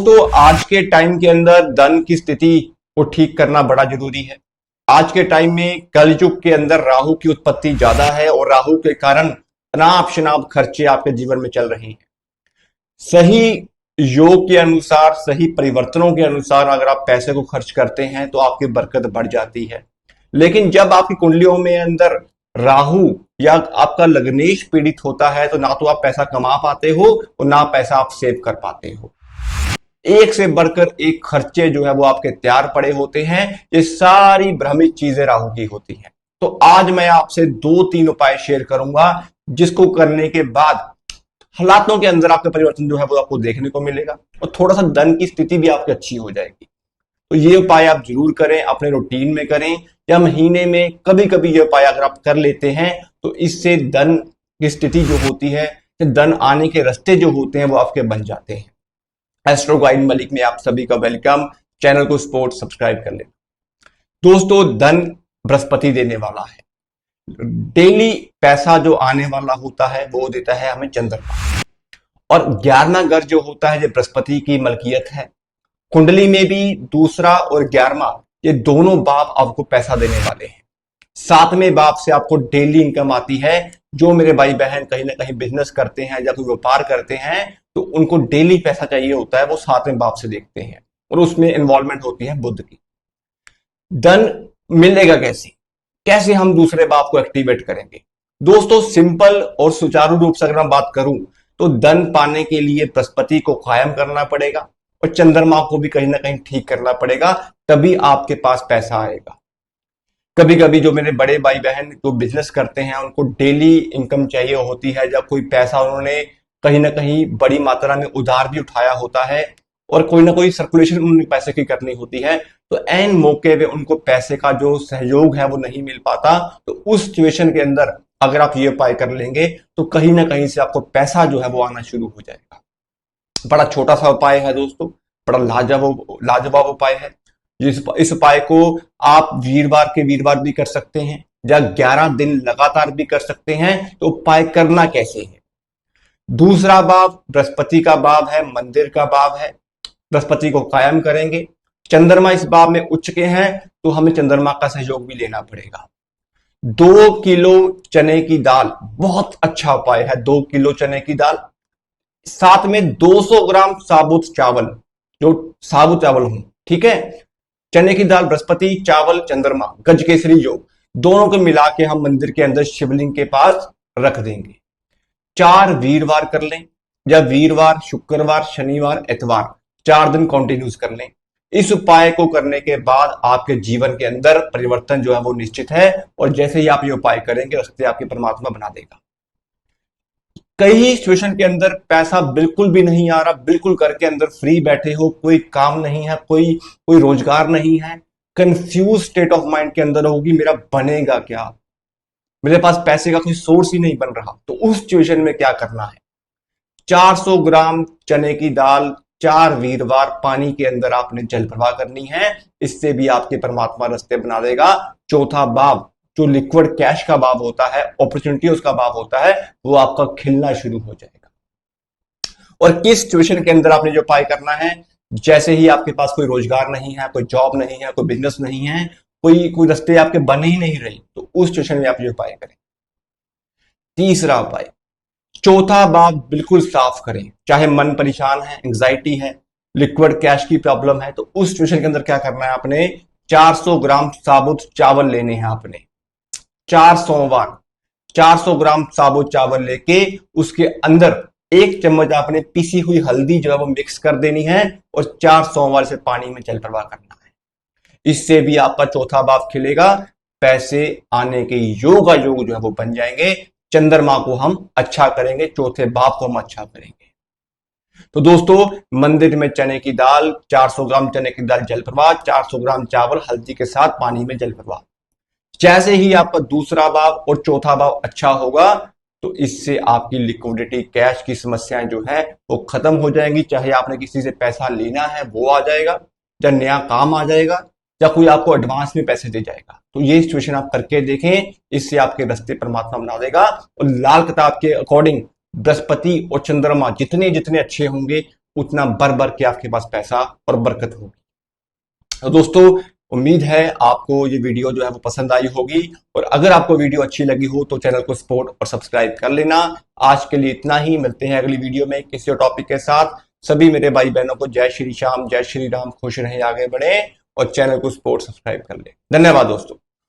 तो आज के टाइम के अंदर धन की स्थिति को ठीक करना बड़ा जरूरी है। आज के टाइम में कलयुग के अंदर राहु की उत्पत्ति ज्यादा है और राहु के कारण अनाप शनाप खर्चे आपके जीवन में चल रहे हैं। सही योग के अनुसार, सही परिवर्तनों के अनुसार अगर आप पैसे को खर्च करते हैं तो आपकी बरकत बढ़ जाती है। लेकिन जब आपकी कुंडलियों में अंदर राहु या आपका लग्नेश पीड़ित होता है तो ना तो आप पैसा कमा पाते हो और ना पैसा आप सेव कर पाते हो। एक से बढ़कर एक खर्चे जो है वो आपके तैयार पड़े होते हैं। ये सारी भ्रमित चीजें राहु की होती हैं। तो आज मैं आपसे 2-3 उपाय शेयर करूंगा जिसको करने के बाद हालातों के अंदर आपका परिवर्तन जो है वो आपको देखने को मिलेगा और थोड़ा सा धन की स्थिति भी आपकी अच्छी हो जाएगी। तो ये उपाय आप जरूर करें, अपने रूटीन में करें या महीने में कभी कभी ये उपाय अगर आप कर लेते हैं तो इससे धन की स्थिति जो होती है, धन आने के रास्ते जो होते हैं वो आपके बन जाते हैं। एस्ट्रो गाइड मलिक में आप सभी का वेलकम। चैनल को सपोर्ट सब्सक्राइब कर लें। दोस्तों, धन बृहस्पति देने वाला है। डेली पैसा जो आने वाला होता है वो देता है हमें चंद्रमा, और 11वां घर जो होता है ये बृहस्पति की मलकियत है। कुंडली में भी दूसरा और 11वां ये दोनों बाप आपको पैसा देने वाले हैं। 7वें बाप से आपको डेली इनकम आती है। जो मेरे भाई बहन कहीं ना कहीं बिजनेस करते हैं या कोई व्यापार करते हैं तो उनको डेली पैसा चाहिए होता है, वो 7वें बाप से देखते हैं और उसमें इन्वॉल्वमेंट होती है बुध की। धन मिलेगा कैसे, कैसे हम दूसरे बाप को एक्टिवेट करेंगे? दोस्तों, सिंपल और सुचारू रूप से अगर मैं बात करूं तो धन पाने के लिए बृहस्पति को कायम करना पड़ेगा और चंद्रमा को भी कहीं ना कहीं ठीक करना पड़ेगा, तभी आपके पास पैसा आएगा। कभी कभी जो मेरे बड़े भाई बहन जो बिजनेस करते हैं उनको डेली इनकम चाहिए होती है, जब कोई पैसा उन्होंने कहीं ना कहीं बड़ी मात्रा में उधार भी उठाया होता है और कोई ना कोई सर्कुलेशन उन्हें पैसे की करनी होती है, तो एन मौके पे उनको पैसे का जो सहयोग है वो नहीं मिल पाता। तो उस सिचुएशन के अंदर अगर आप ये उपाय कर लेंगे तो कहीं ना कहीं से आपको पैसा जो है वो आना शुरू हो जाएगा। बड़ा छोटा सा उपाय है दोस्तों, बड़ा लाजवाब उपाय है। इस उपाय को आप वीरवार के वीरवार भी कर सकते हैं या 11 दिन लगातार भी कर सकते हैं। तो उपाय करना कैसे है? दूसरा भाव बृहस्पति का भाव है, मंदिर का भाव है। बृहस्पति को कायम करेंगे। चंद्रमा इस भाव में उच्च के हैं तो हमें चंद्रमा का सहयोग भी लेना पड़ेगा। 2 किलो चने की दाल बहुत अच्छा उपाय है। 2 किलो चने की दाल, साथ में 200 ग्राम साबुत चावल, जो साबुत चावल हो, ठीक है। चने की दाल, बृहस्पति, चावल, चंद्रमा, गज केसरी योग, दोनों को मिला के हम मंदिर के अंदर शिवलिंग के पास रख देंगे। 4 वीरवार कर लें या वीरवार, शुक्रवार, शनिवार, इतवार, 4 दिन कंटिन्यूस कर लें। इस उपाय को करने के बाद आपके जीवन के अंदर परिवर्तन जो है वो निश्चित है और जैसे ही आप ये उपाय करेंगे रास्ते आपके परमात्मा बना देगा। कई सिचुएशन के अंदर पैसा बिल्कुल भी नहीं आ रहा, बिल्कुल घर के अंदर फ्री बैठे हो, कोई काम नहीं है, कोई रोजगार नहीं है, कंफ्यूज स्टेट ऑफ माइंड के अंदर होगी, मेरा बनेगा क्या, मेरे पास पैसे का कोई सोर्स ही नहीं बन रहा। तो उस सिचुएशन में क्या करना है? 400 ग्राम चने की दाल 4 वीरवार पानी के अंदर आपने जल प्रवाह करनी है। इससे भी आपके परमात्मा रास्ते बना देगा। चौथा भाव जो लिक्विड कैश का भाव होता है, अपॉर्चुनिटी उसका भाव होता है, वो आपका खिलना शुरू हो जाएगा। और किस सिचुएशन के अंदर आपने जो उपाय करना है? जैसे ही आपके पास कोई रोजगार नहीं है, कोई जॉब नहीं है, कोई बिजनेस नहीं है, कोई रास्ते आपके बन ही नहीं रही, तो उस सिचुएशन में आप ये उपाय करें। तीसरा उपाय, चौथा भाव बिल्कुल साफ करें। चाहे मन परेशान है, एंग्जाइटी है, लिक्विड कैश की प्रॉब्लम है, तो उस सिचुएशन के अंदर क्या करना है? आपने 400 ग्राम साबुत चावल लेने हैं। आपने 4 सोमवार 400 ग्राम साबुत चावल लेके उसके अंदर 1 चम्मच आपने पिसी हुई हल्दी जो है वो मिक्स कर देनी है और 4 सोमवार से पानी में जल प्रवाह करना है। इससे भी आपका चौथा भाव खिलेगा, पैसे आने के योग जो है वो बन जाएंगे। चंद्रमा को हम अच्छा करेंगे, चौथे भाव को हम अच्छा करेंगे। तो दोस्तों, मंदिर में चने की दाल, 400 ग्राम चने की दाल जल प्रवाह, 400 ग्राम चावल हल्दी के साथ पानी में जल प्रवाह। जैसे ही आपका दूसरा भाव और चौथा भाव अच्छा होगा तो इससे आपकी लिक्विडिटी, कैश की समस्याएं जो है वो खत्म हो जाएंगी। चाहे आपने किसी से पैसा लेना है वो आ जाएगा, या नया काम आ जाएगा, या कोई आपको एडवांस में पैसे दे जाएगा। तो ये सिचुएशन आप करके देखें, इससे आपके रास्ते परमात्मा बना देगा। और लाल किताब के अकॉर्डिंग बृहस्पति और चंद्रमा जितने जितने अच्छे होंगे उतना बढ़ बढ़ के आपके पास पैसा और बरकत होगी। तो दोस्तों, उम्मीद है आपको ये वीडियो जो है वो पसंद आई होगी, और अगर आपको वीडियो अच्छी लगी हो तो चैनल को सपोर्ट और सब्सक्राइब कर लेना। आज के लिए इतना ही, मिलते हैं अगली वीडियो में किसी और टॉपिक के साथ। सभी मेरे भाई बहनों को जय श्री श्याम, जय श्री राम, खुश रहें, आगे बढ़े और चैनल को सपोर्ट सब्सक्राइब कर ले। धन्यवाद दोस्तों।